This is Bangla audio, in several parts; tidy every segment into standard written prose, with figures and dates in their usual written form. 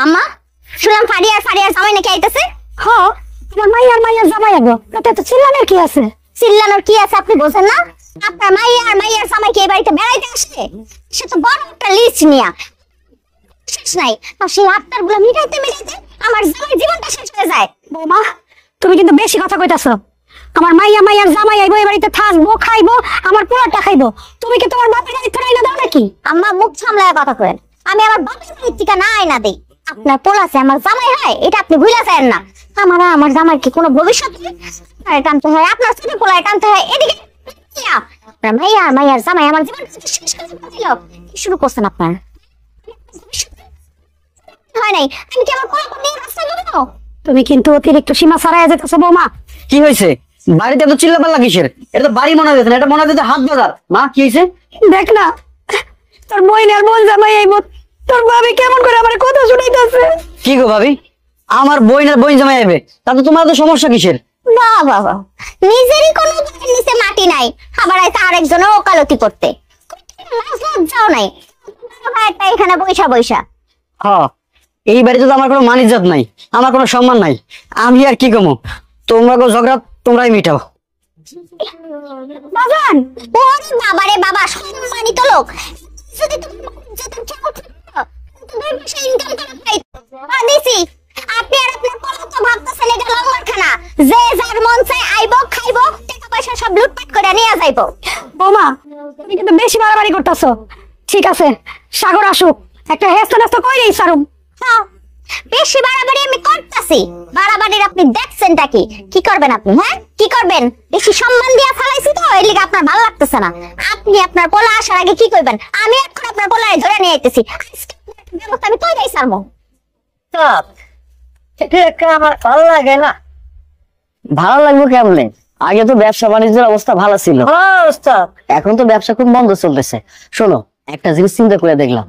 আম্মা শুনলাম ফারিয়ার জামাই নাকি আইতাছে। হ্যাঁ, তোমার মাইয়ার জামাই আইবো, তাতে তো চিল্লানোর কি আছে? চিল্লানোর কি আছে আপনি বোঝেন না? আপনার মাইয়ার জামাই কি এই বাড়িতে বেড়াইতে আসে? সে তো বড় একটা লিস্ট নিয়া শেষ নাই, আর সেই আত্মার গুলো মিটাইতে আমার জামাই জীবনটা শেষ হয়ে যায়। বৌমা, তুমি কিন্তু বেশি কথা কইতাছো। আমার মাইয়ার জামাই আইবো, এই বাড়িতে থাকবো, খাইবো, আমার পোলাটা খাইবো। তুমি কি তোমার বাপের বাড়ি ফেরাই না দাও নাকি? আম্মা মুখ সামলায় কথা করেন। আমি আমার বাপের বাড়ির থেকে না আয়না দেই, আপনার পোলাছে আমার জামাই হয় এটা আপনি ভুলে যাবেন না। আমার জামাই কি কোনো ভবিষ্যৎ নেই? টানতে হয় আপনার ছোট পোলায়, টানতে হয় এদিকে। আপনার মাইয়ার জামাই আমার জীবন শেষ করে দিল। কি শুরু করছেন আপনার? হয় নাই, আমি কি আমার পোলা নিয়ে রাস্তা যাবো? তুমি কিন্তু অতিরিক্ত সীমা ছাড়াই যেতেছো বৌমা। কি হয়েছে? বাড়িতে এত চিল্লাপাল্লা কিসের? এটা তো বাড়ি মনে হয়েছে না, এটা মনে হচ্ছে হাত বাজার। মা কি হয়েছে? দেখ না, তোর বোন জামাই আইবো, তোর ভাবি কেমন করে আমার কথা শুনাইতেছে। কি গো ভাবি, আমার বোন জামাই আইবে, তাতে তোমার তো সমস্যা কিসের? বাবা নিজেরই কোনো নিচে মাটি নাই, আবার আরেকজনের ওকালতি করতে লজ্জাও নাই। এখানে বৈশা হ, এই বাড়িতে তো আমার কোনো মান ইজ্জত নাই, আমার কোনো সম্মান নাই। আমি আর কি কমো? তোমরা গো ঝগড়া তোমরাই মিটাও। বাজান, ওরে বাবারে বাবা, সম্মানিত লোক যদি আপনি আর আপনার পোলা তো ভাবতেছেন এটা লঙ্গরখানা, যে যার মন চায় আইবো, খাইবো, টাকা পয়সা সব লুটপাট করে নিয়ে যাইবো। বৌমা, তুমি কিন্তু বেশি বাড়াবাড়ি করতেছো। ঠিক আছে, সাগর আসুক, একটা হেস্ত কইরেই সারুম। হ্যাঁ, বেশি বাড়াবাড়ি আমি করতেছি। বাড়াবাড়ির আপনি দেখছেনটা কি করবেন আপনি? হ্যাঁ, কি করবেন? বেশি সম্মান দিয়া ফেলাইছি তো, এর লিগে আপনার ভালো লাগতেছে না। আপনি আপনার পোলা আসার আগে কি করবেন? আমি এখন আপনার পোলায় ধরে নিয়ে আইতেছি, ব্যবস্থা আমি কইরাই সারবো। আমার ভালো লাগে না। ভালো লাগবে কেমনে? আগে তো ব্যবসা বাণিজ্যের অবস্থা ভালো ছিল, এখন তো ব্যবসা খুব বন্ধ চলতেছে। শোনো, একটা জিনিস চিন্তা করে দেখলাম,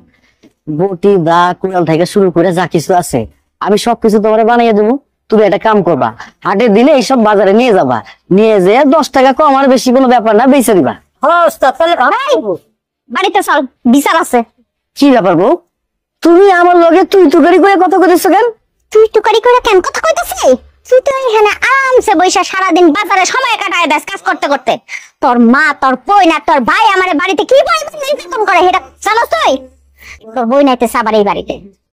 বটি দা কুড়াল থেকে শুরু করে যা কিছু আছে আমি সবকিছু তোমার বানিয়ে দেবো। তুমি একটা কাম করবা, হাটের দিনে এইসব বাজারে নিয়ে যাবা, নিয়ে যেয়ে 10 টাকা কম আর বেশি কোনো ব্যাপার না, বেচে দিবা। বাড়িতে চল, বিচার আছে। কি ব্যাপার বউ, তুমি আমার লগে তুই তুকারি করে কথা কইতেছো কেন? তুই টুকারি করে কেন কথা কইতাছিস? তুই তো এখানে আরামসে বইসা সারাদিন বাজারে সময় কাটায় দেস কাজ করতে করতে। তোর মা, তোর বোন আর তোর ভাই আমার বাড়িতে কি নির্যাতন করে সেটা জানোস তুই? তোর বোন আইতেছে আবার এই বাড়িতে,